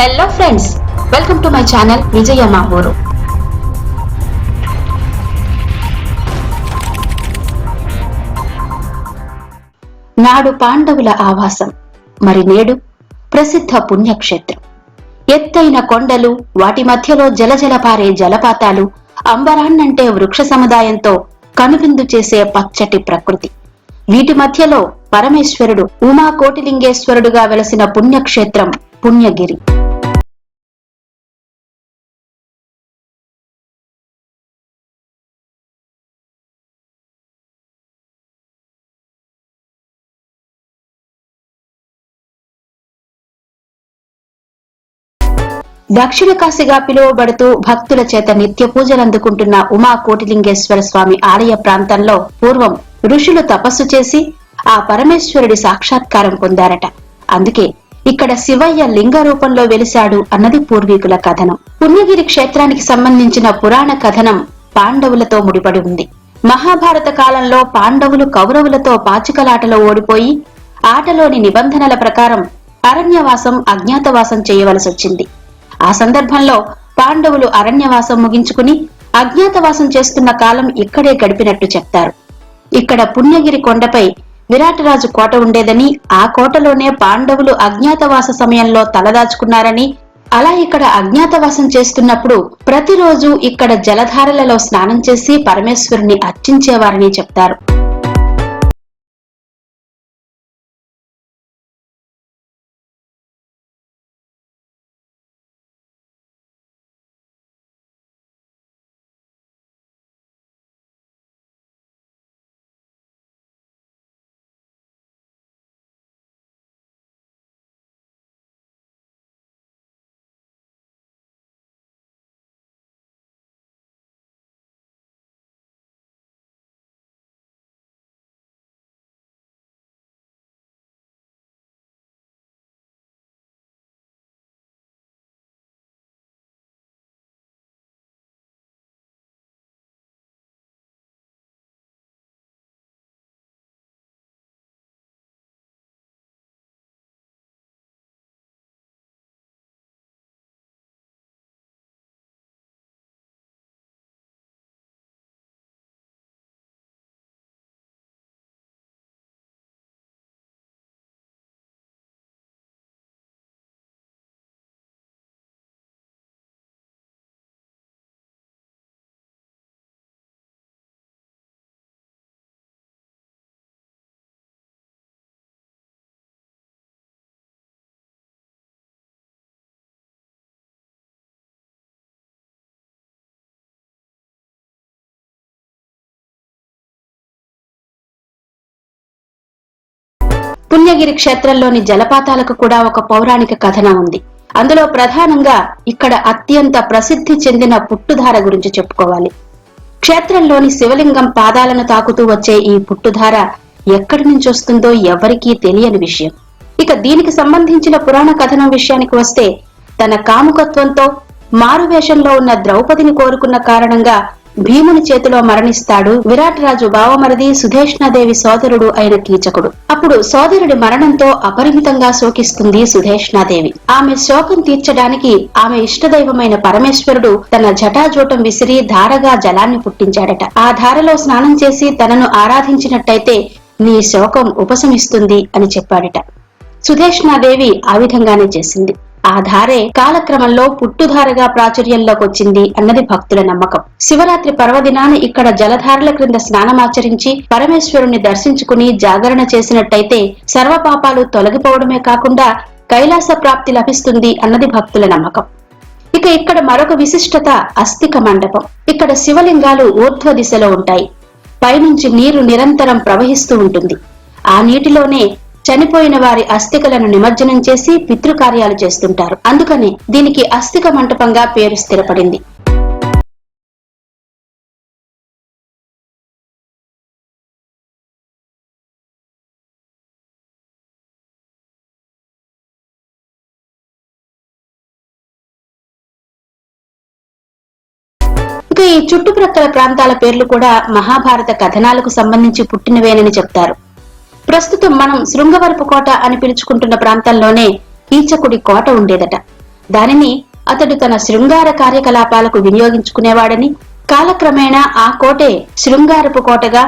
Hello friends, welcome to my channel Vijaya మా ఊరు. నాడు పాండవుల ఆవాసం, మరి నేడు ప్రసిద్ధ పుణ్యక్షేత్రం. ఎత్తైన కొండలు, వాటి మధ్యలో జలజల పారే జలపాతాలు, అంబరాన్నంటే వృక్ష సముదాయంతో కనువిందు చేసే పచ్చటి ప్రకృతి. వీటి మధ్యలో పరమేశ్వరుడు ఉమా కోటిలింగేశ్వరుడుగా వెలసిన పుణ్యక్షేత్రం పుణ్యగిరి. దక్షిణ కాశీగా పిలువబడుతూ భక్తుల చేత నిత్య పూజలందుకుంటున్న ఉమా కోటిలింగేశ్వర స్వామి ఆలయ ప్రాంతంలో పూర్వం ఋషులు తపస్సు చేసి ఆ పరమేశ్వరుడి సాక్షాత్కారం పొందారట. అందుకే ఇక్కడ శివయ్య లింగ రూపంలో వెలిశాడు అన్నది పూర్వీకుల కథనం. పుణ్యగిరి క్షేత్రానికి సంబంధించిన పురాణ కథనం పాండవులతో ముడిపడి ఉంది. మహాభారత కాలంలో పాండవులు కౌరవులతో పాచికలాటలో ఓడిపోయి ఆటలోని నిబంధనల ప్రకారం అరణ్యవాసం, అజ్ఞాతవాసం చేయవలసొచ్చింది. ఆ సందర్భంలో పాండవులు అరణ్యవాసం ముగించుకుని అజ్ఞాతవాసం చేస్తున్న కాలం ఇక్కడే గడిపినట్టు చెప్తారు. ఇక్కడ పుణ్యగిరి కొండపై విరాటరాజు కోట ఉండేదని, ఆ కోటలోనే పాండవులు అజ్ఞాతవాస సమయంలో తలదాచుకున్నారని, అలా ఇక్కడ అజ్ఞాతవాసం చేస్తున్నప్పుడు ప్రతిరోజు ఇక్కడ జలధారలలో స్నానం చేసి పరమేశ్వరుని అర్చించేవారని చెప్తారు. పుణ్యగిరి క్షేత్రంలోని జలపాతాలకు కూడా ఒక పౌరాణిక కథనం ఉంది. అందులో ప్రధానంగా ఇక్కడ అత్యంత ప్రసిద్ధి చెందిన పుట్టుధార గురించి చెప్పుకోవాలి. క్షేత్రంలోని శివలింగం పాదాలను తాకుతూ వచ్చే ఈ పుట్టుధార ఎక్కడి నుంచి వస్తుందో ఎవరికీ తెలియని విషయం. ఇక దీనికి సంబంధించిన పురాణ కథనం విషయానికి వస్తే, తన కాముకత్వంతో మారువేషంలో ఉన్న ద్రౌపదిని కోరుకున్న కారణంగా భీముని చేతిలో మరణిస్తాడు విరాటరాజు బావమరిది సుధేష్ణాదేవి సోదరుడు అయిన కీచకుడు. అప్పుడు సోదరుడి మరణంతో అపరిమితంగా శోకిస్తుంది సుధేష్ణాదేవి. ఆమె శోకం తీర్చడానికి ఆమె ఇష్టదైవమైన పరమేశ్వరుడు తన జటాజూటం విసిరి ధారగా జలాన్ని పుట్టించాడట. ఆ ధారలో స్నానం చేసి తనను ఆరాధించినట్టయితే నీ శోకం ఉపశమిస్తుంది అని చెప్పాడట. సుధేష్ణాదేవి ఆ విధంగానే చేసింది. ఆ ధారే కాలక్రమంలో పుట్టుధారగా ప్రాచుర్యంలోకి వచ్చింది అన్నది భక్తుల నమ్మకం. శివరాత్రి పర్వదినాన ఇక్కడ జలధారల క్రింద స్నానమాచరించి పరమేశ్వరుణ్ణి దర్శించుకుని జాగరణ చేసినట్టయితే సర్వపాపాలు తొలగిపోవడమే కాకుండా కైలాస ప్రాప్తి లభిస్తుంది అన్నది భక్తుల నమ్మకం. ఇక ఇక్కడ మరొక విశిష్టత అస్థిక మండపం. ఇక్కడ శివలింగాలు ఊర్ధ్వ దిశలో ఉంటాయి. పైనుంచి నీరు నిరంతరం ప్రవహిస్తూ ఉంటుంది. ఆ నీటిలోనే చనిపోయిన వారి అస్థికలను నిమజ్జనం చేసి పితృకార్యాలు చేస్తుంటారు. అందుకని దీనికి అస్థిక మంటపంగా పేరు స్థిరపడింది. ఇక ఈ చుట్టుప్రక్కల ప్రాంతాల పేర్లు కూడా మహాభారత కథనాలకు సంబంధించి పుట్టినవేనని చెప్తారు. ప్రస్తుతం మనం శృంగవరపు కోట అని పిలుచుకుంటున్న ప్రాంతంలోనే కీచకుడి కోట ఉండేదట. దానిని అతడు తన శృంగార కార్యకలాపాలకు వినియోగించుకునేవాడని, కాలక్రమేణా ఆ కోటే శృంగారపు కోటగా,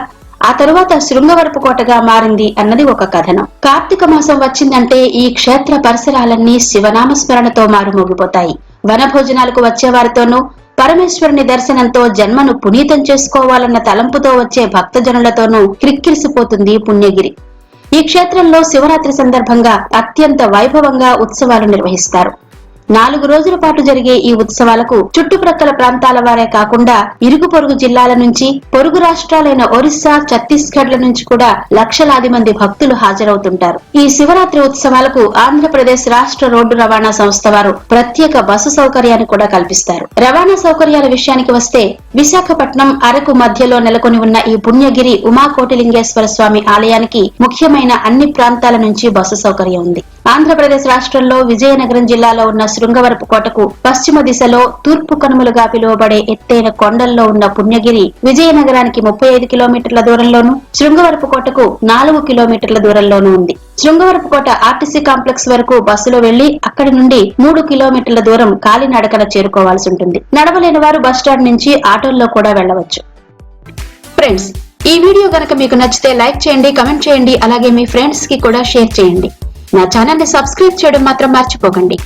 ఆ తరువాత శృంగవరపు కోటగా మారింది అన్నది ఒక కథనం. కార్తీక మాసం వచ్చిందంటే ఈ క్షేత్ర పరిసరాలన్నీ శివనామస్మరణతో మారుమోగిపోతాయి. వనభోజనాలకు వచ్చేవారితోనూ, పరమేశ్వరుని దర్శనంతో జన్మను పునీతం చేసుకోవాలన్న తలంపుతో వచ్చే భక్తజనులతోనూ క్రిక్కిరిసిపోతుంది పుణ్యగిరి. ఈ క్షేత్రంలో శివరాత్రి సందర్భంగా అత్యంత వైభవంగా ఉత్సవాలు నిర్వహిస్తారు. 4 రోజుల పాటు జరిగే ఈ ఉత్సవాలకు చుట్టుప్రక్కల ప్రాంతాల వారే కాకుండా ఇరుగు పొరుగు జిల్లాల నుంచి, పొరుగు రాష్ట్రాలైన ఒరిస్సా, ఛత్తీస్గఢ్ల నుంచి కూడా లక్షలాది మంది భక్తులు హాజరవుతుంటారు. ఈ శివరాత్రి ఉత్సవాలకు ఆంధ్రప్రదేశ్ రాష్ట్ర రోడ్డు రవాణా సంస్థ వారు ప్రత్యేక బస్సు సౌకర్యాన్ని కూడా కల్పిస్తారు. రవాణా సౌకర్యాల విషయానికి వస్తే, విశాఖపట్నం, అరకు మధ్యలో నెలకొని ఉన్న ఈ పుణ్యగిరి ఉమాకోటిలింగేశ్వర స్వామి ఆలయానికి ముఖ్యమైన అన్ని ప్రాంతాల నుంచి బస్సు సౌకర్యం ఉంది. ఆంధ్రప్రదేశ్ రాష్ట్రంలో విజయనగరం జిల్లాలో ఉన్న శృంగవరపు కోటకు పశ్చిమ దిశలో తూర్పు కనుమలుగా పిలువబడే ఎత్తైన కొండల్లో ఉన్న పుణ్యగిరి విజయనగరానికి 35 కిలోమీటర్ల దూరంలోనూ, శృంగవరపు కోటకు 4 కిలోమీటర్ల దూరంలోనూ ఉంది. శృంగవరపు కోట ఆర్టీసీ కాంప్లెక్స్ వరకు బస్సులో వెళ్లి అక్కడి నుండి 3 కిలోమీటర్ల దూరం కాలినడకన చేరుకోవాల్సి ఉంటుంది. నడవలేని వారు బస్టాండ్ నుంచి ఆటోల్లో కూడా వెళ్లవచ్చు. ఫ్రెండ్స్, ఈ వీడియో గనక మీకు నచ్చితే లైక్ చేయండి, కమెంట్ చేయండి, అలాగే మీ ఫ్రెండ్స్ కి కూడా షేర్ చేయండి. నా ఛానల్ ని సబ్స్క్రైబ్ చేయడం మాత్రం మర్చిపోకండి.